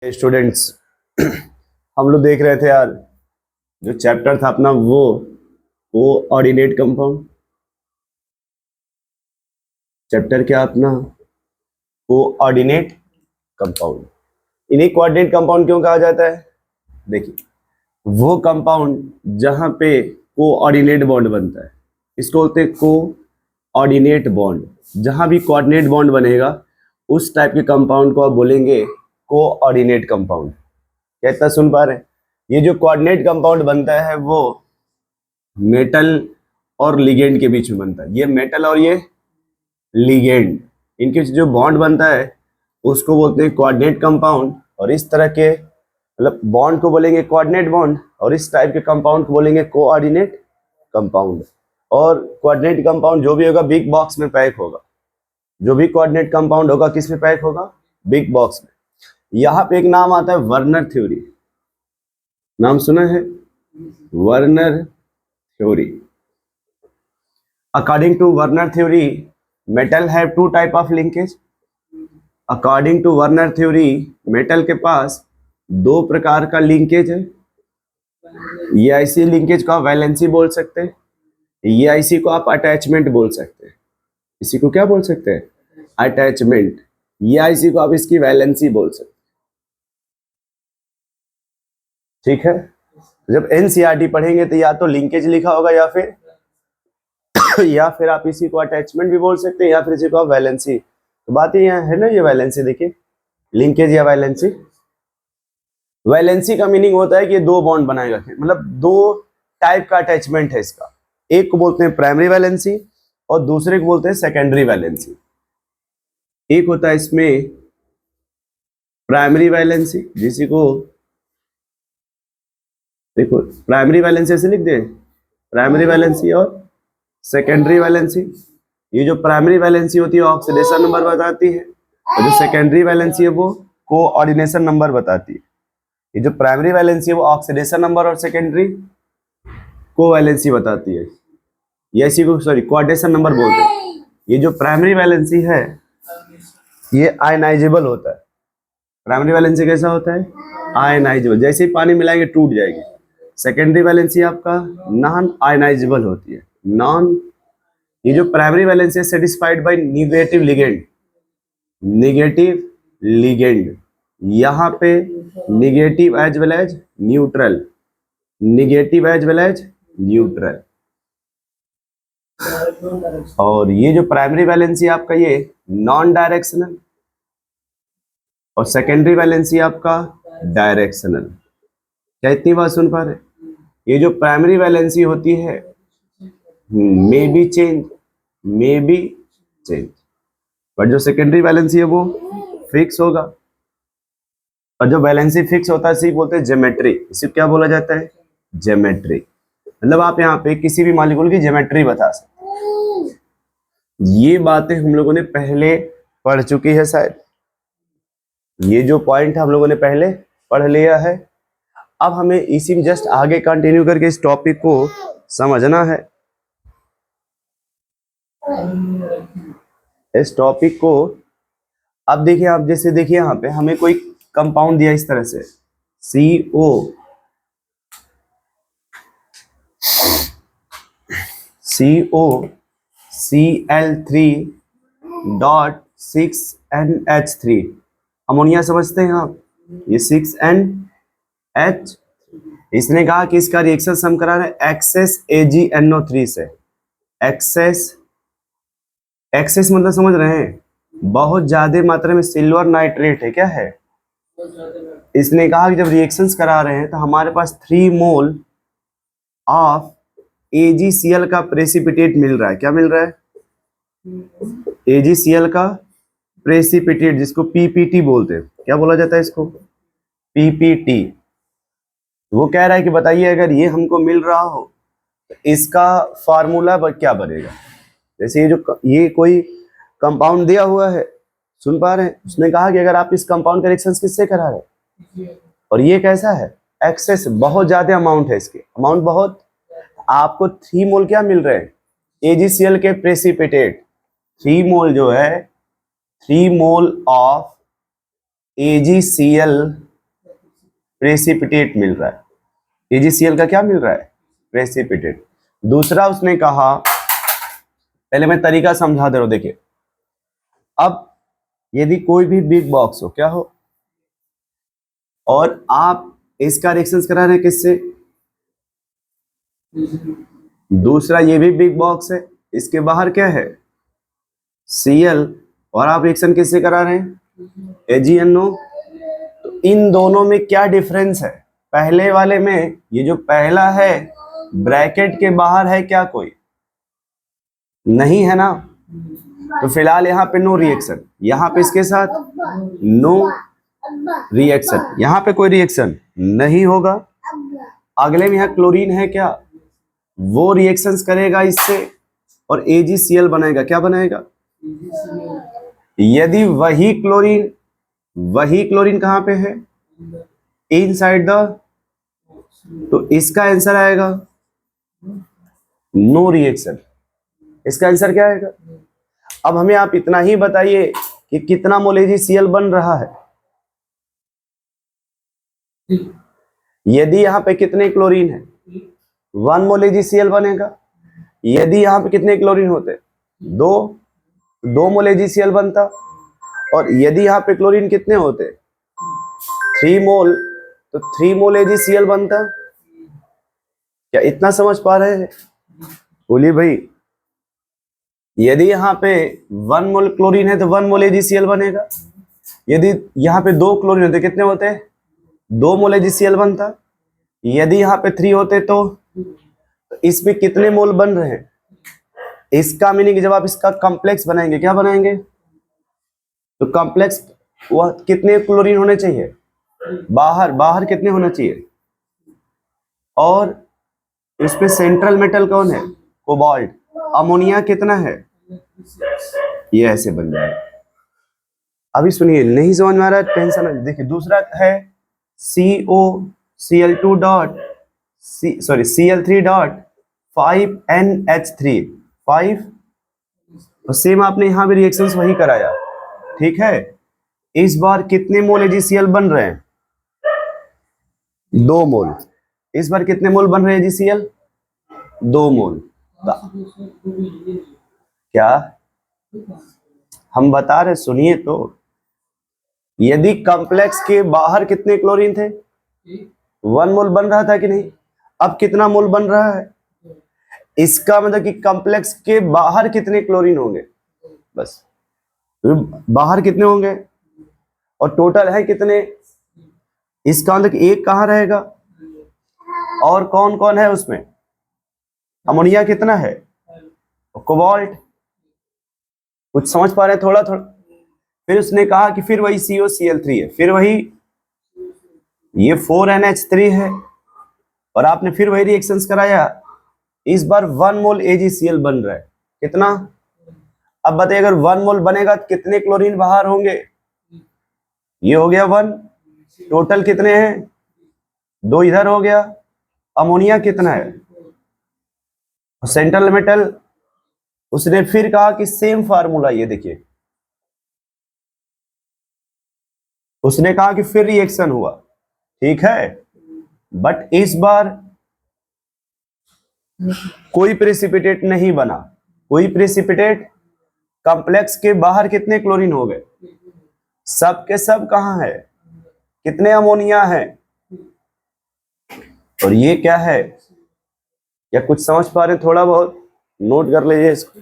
Students हम लोग देख रहे थे यार, जो चैप्टर था अपना वो कोऑर्डिनेट कंपाउंड। चैप्टर क्या अपना? Coordinate compound. इन्हें कोऑर्डिनेट कंपाउंड क्यों कहा जाता है? देखिए, वो कंपाउंड जहां पे कोऑर्डिनेट बॉन्ड बनता है इसको बोलते हैं कोऑर्डिनेट बॉन्ड। जहां भी कोऑर्डिनेट बॉन्ड बनेगा उस टाइप के कंपाउंड को आप बोलेंगे कोऑर्डिनेट कंपाउंड। क्या इतना सुन पा रहे हैं? ये जो कोऑर्डिनेट कंपाउंड बनता है वो मेटल और लिगेंड के बीच में बनता है। ये मेटल और ये लिगेंड, इनके बीच जो बॉन्ड बनता है उसको बोलते हैं कोऑर्डिनेट कंपाउंड। और इस तरह के मतलब बॉन्ड को बोलेंगे कोऑर्डिनेट बॉन्ड, और इस टाइप के कंपाउंड को बोलेंगे कोऑर्डिनेट कंपाउंड। और कोऑर्डिनेट कंपाउंड जो भी होगा बिग बॉक्स में पैक होगा। जो भी कोऑर्डिनेट कंपाउंड होगा किस में पैक होगा? बिग बॉक्स में। यहाँ पे एक नाम आता है वर्नर थ्योरी। नाम सुना है? Werner theory. According to Werner theory, metal have two type of linkage. According to Werner theory, metal के पास दो प्रकार का लिंकेज है। ये ऐसी लिंकेज को आप वैलेंसी बोल सकते हैं, ये ऐसी को आप अटैचमेंट बोल सकते हैं। इसी को क्या बोल सकते हैं? अटैचमेंट। ये ऐसी को आप इसकी वैलेंसी बोल सकते हैं। ठीक है, जब एनसीईआरटी पढ़ेंगे तो या तो लिंकेज लिखा होगा या फिर आप इसी को अटैचमेंट भी बोल सकते हैं, या फिर इसी को आप वैलेंसी। तो बात ये है ना, ये वैलेंसी देखिए, लिंकेज या वैलेंसी। वैलेंसी का मीनिंग होता है कि दो बॉन्ड बनाएगा, मतलब दो टाइप का अटैचमेंट है इसका। एक को बोलते हैं प्राइमरी वैलेंसी और दूसरे को बोलते हैं सेकेंडरी वैलेंसी। एक होता है इसमें प्राइमरी वैलेंसी, जिसी को देखो प्राइमरी वैलेंसी ऐसे लिख दे, प्राइमरी वैलेंसी और सेकेंडरी वैलेंसी। ये जो प्राइमरी वैलेंसी होती है ऑक्सीडेशन नंबर बताती है, और जो सेकेंडरी वैलेंसी है वो कोऑर्डिनेशन नंबर बताती है। ये जो प्राइमरी वैलेंसी है वो ऑक्सीडेशन नंबर और सेकेंडरी कोवैलेंसी बताती है। ये इसी को कोऑर्डिनेशन नंबर बोलते हैं। ये जो प्राइमरी वैलेंसी है ये आयनाइजेबल होता है। प्राइमरी वैलेंसी कैसा होता है? आयनाइजेबल, जैसे ही पानी मिलाएंगे टूट जाएगी। सेकेंडरी वैलेंसी आपका नॉन आयनाइजेबल होती है। ये जो प्राइमरी वैलेंसी है satisfied by negative ligand. Negative ligand, यहाँ पे negative as well as neutral, negative as well as neutral. और ये जो प्राइमरी वैलेंसी आपका ये नॉन डायरेक्शनल, और सेकेंडरी वैलेंसी आपका डायरेक्शनल। क्या इतनी बात सुन पा रहे? ये जो प्राइमरी वैलेंसी होती है मे बी चेंज, बट जो सेकेंडरी वैलेंसी है वो फिक्स होगा। और जो वैलेंसी फिक्स होता है इसी बोलते हैं ज्योमेट्री। इसे क्या बोला जाता है? ज्योमेट्री। मतलब आप यहाँ पे किसी भी मॉलिक्यूल की ज्योमेट्री बता सकते। ये बातें हम लोगों ने पहले पढ़ चुकी है शायद। ये जो पॉइंट हम लोगों ने पहले पढ़ लिया है। अब हमें इसी में जस्ट आगे कंटिन्यू करके इस टॉपिक को समझना है। इस टॉपिक को अब देखिए, आप जैसे देखिए यहाँ पे हमें कोई कंपाउंड दिया इस तरह से COCl3.6NH3 अमोनिया समझते हैं आप? ये 6NH, इसने कहा कि इसका रिएक्शन सम करा रहे एक्सेस AgNO3 से। एक्सेस मतलब समझ रहे हैं? बहुत ज्यादा मात्रा में सिल्वर नाइट्रेट है। क्या है? इसने कहा कि जब रिएक्शंस करा रहे हैं तो हमारे पास 3 मोल ऑफ AgCl का प्रेसिपिटेट मिल रहा है। क्या मिल रहा है? AgCl का प्रेसिपिटेट, जिसको PPT बोलते हैं। क्या बोला जाता है इसको? PPT। वो कह रहा है कि बताइए अगर ये हमको मिल रहा हो तो इसका फार्मूला क्या बनेगा। जैसे ये कोई कंपाउंड दिया हुआ है, सुन पा रहे हैं? उसने कहा कि अगर आप इस कंपाउंड का रिएक्शन किससे करा रहे हैं, और ये कैसा है? एक्सेस, बहुत ज्यादा अमाउंट है, इसके अमाउंट बहुत। आपको 3 मोल क्या मिल रहे हैं? AgCl के प्रेसिपिटेट 3 मोल जो है, 3 मोल ऑफ AgCl प्रेसिपिटेट मिल रहा है। AgCl का क्या मिल रहा है? प्रेसिपिटेट। दूसरा उसने कहा, पहले मैं तरीका समझा दे रहा हूं, देखिए अब यदि कोई भी बिग बॉक्स हो, क्या हो, और आप इसका रिएक्शंस करा रहे हैं किससे? दूसरा ये भी बिग बॉक्स है, इसके बाहर क्या है? Cl, और आप रिएक्शन किससे करा रहे हैं? AgNO। तो इन दोनों में क्या डिफरेंस है? पहले वाले में ये जो पहला है ब्रैकेट के बाहर है क्या कोई? नहीं है ना, तो फिलहाल यहाँ पे नो रिएक्शन, यहाँ पे इसके साथ नो रिएक्शन, यहाँ पे कोई रिएक्शन नहीं होगा। अगले में यहाँ क्लोरीन है क्या, वो रिएक्शंस करेगा इससे और AgCl बनाएगा। क्या बनाएगा? यदि वही क्लोरीन कहाँ पे है? इनसाइड द, तो इसका आंसर आएगा नो रिएक्शन। इसका आंसर क्या आएगा? अब हमें आप इतना ही बताइए कि कितना मोल AgCl बन रहा है। यदि यहाँ पे कितने क्लोरीन है, 1 मोल AgCl बनेगा। यदि यहाँ पे कितने क्लोरीन होते? 2 मोल AgCl बनता। और यदि यहाँ पे क्लोरीन कितने होते? 3 मोल, तो 3 मोल AgCl बनता। क्या इतना समझ पा रहे हैं? बोलिए भाई, यदि यहाँ पे 1 मोल क्लोरीन है तो 1 मोल AgCl बनेगा। यदि यहाँ पे 2 क्लोरीन होते कितने होते? 2 मोल AgCl बनता। यदि यहाँ पे 3 होते तो इसमें कितने मोल बन रहे हैं? इसका मीनिंग जब आप इसका कॉम्प्लेक्स बनाएंगे, क्या बनाएंगे? तो कॉम्प्लेक्स वह कितने क्लोरीन होने चाहिए? बाहर कितने होना चाहिए? और इसमें सेंट्रल मेटल कौन है? कोबाल्ट। अमोनिया कितना है? ये ऐसे बन जाएगा। अभी सुनिए, नहीं समझ में आ रहा है, टेंशन है। देखिए दूसरा है COCl2 dot Cl3 dot 5NH3 5। तो सेम आपने यहां भी रिएक्शंस वही कराया, ठीक है। इस बार कितने मोल AgCl बन रहे हैं? 2 मोल। इस बार कितने मोल बन रहे हैं AgCl? 2 मोल। क्या हम बता रहे, सुनिए तो। यदि कॉम्प्लेक्स के बाहर कितने क्लोरीन थे? 1 मोल बन रहा था कि नहीं? अब कितना मोल बन रहा है? इसका मतलब कि कॉम्प्लेक्स के बाहर कितने क्लोरीन होंगे? बस, तो बाहर कितने होंगे और टोटल है कितने? इसका मतलब कि एक कहाँ रहेगा और कौन कौन है उसमें? अमोनिया कितना है, कोबाल्ट। कुछ समझ पा रहे हैं? थोड़ा थोड़ा। फिर उसने कहा कि फिर वही COCl3 है, फिर वही ये 4NH3 है, और आपने फिर वही रिएक्शंस कराया। इस बार 1 मोल AgCl बन रहा है। कितना? अब बताइए, अगर 1 मोल बनेगा तो कितने क्लोरीन बाहर होंगे? ये हो गया 1। टोटल कितने हैं? 2 इधर हो गया। अमोनिया कितना है? Central metal. उसने फिर कहा कि सेम फार्मूला, ये देखिए, उसने कहा कि फिर रिएक्शन हुआ, ठीक है, बट इस बार कोई प्रेसिपिटेट नहीं बना। कोई प्रेसिपिटेट, कॉम्प्लेक्स के बाहर कितने क्लोरीन हो गए? सब के सब कहां है? कितने अमोनिया है? और ये क्या है? क्या कुछ समझ पा रहे? थोड़ा बहुत नोट कर लीजिए इसको।